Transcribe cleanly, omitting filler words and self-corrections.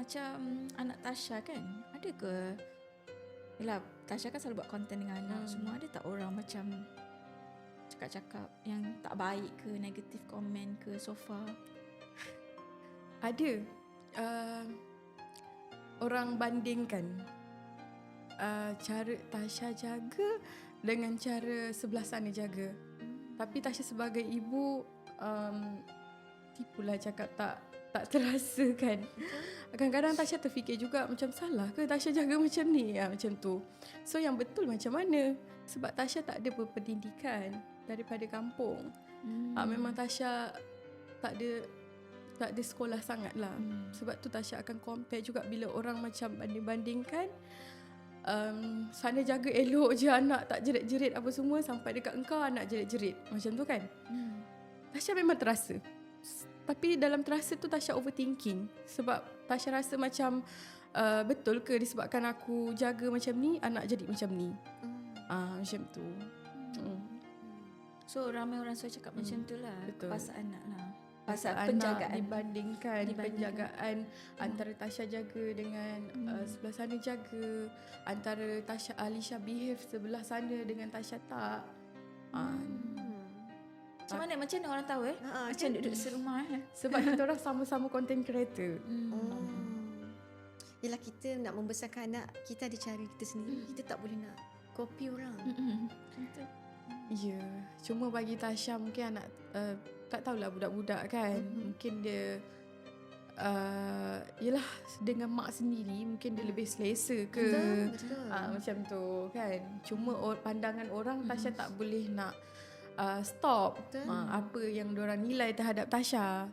macam anak Tasha kan, ada ke? Yelah, Tasha kan selalu buat konten dengan anak semua. Ada tak orang macam cakap-cakap yang tak baik ke, negatif komen ke so far? Ada. Orang bandingkan cara Tasha jaga dengan cara sebelah sana jaga. Tapi Tasha sebagai ibu, tipulah cakap tak terasa kan. Kadang-kadang Tasha terfikir juga macam salah ke Tasha jaga macam ni, macam tu. So yang betul macam mana? Sebab Tasha tak ada pendidikan daripada kampung. Memang Tasha tak ada sekolah sangat lah. Sebab tu Tasha akan compare juga bila orang macam banding-bandingkan. Sana jaga elok je anak tak jerit-jerit apa semua, sampai dekat engkau anak jerit-jerit. Macam tu kan. Tasha memang terasa. Tapi dalam terasa tu Tasha overthinking. Sebab Tasha rasa macam betul ke disebabkan aku jaga macam ni, anak jadi macam ni. Macam tu. So ramai orang selalu cakap macam tu lah. Betul. Pasal anak lah. Pasal anak penjagaan. dibandingkan penjagaan antara Tasha jaga dengan sebelah sana jaga, antara Tasha Alisha behave sebelah sana dengan Tasha tak. Macam mana orang tahu macam duduk serumah Sebab kita orang sama-sama content creator. Yelah, kita nak membesarkan anak, kita ada cara kita sendiri. Kita tak boleh nak copy orang. Ya, cuma bagi Tasha mungkin anak tak tahulah budak-budak kan. Mungkin dia yelah dengan mak sendiri mungkin dia lebih selesa ke. Betul. Macam tu kan. Cuma pandangan orang Tasha tak boleh nak stop apa yang diorang nilai terhadap Tasha.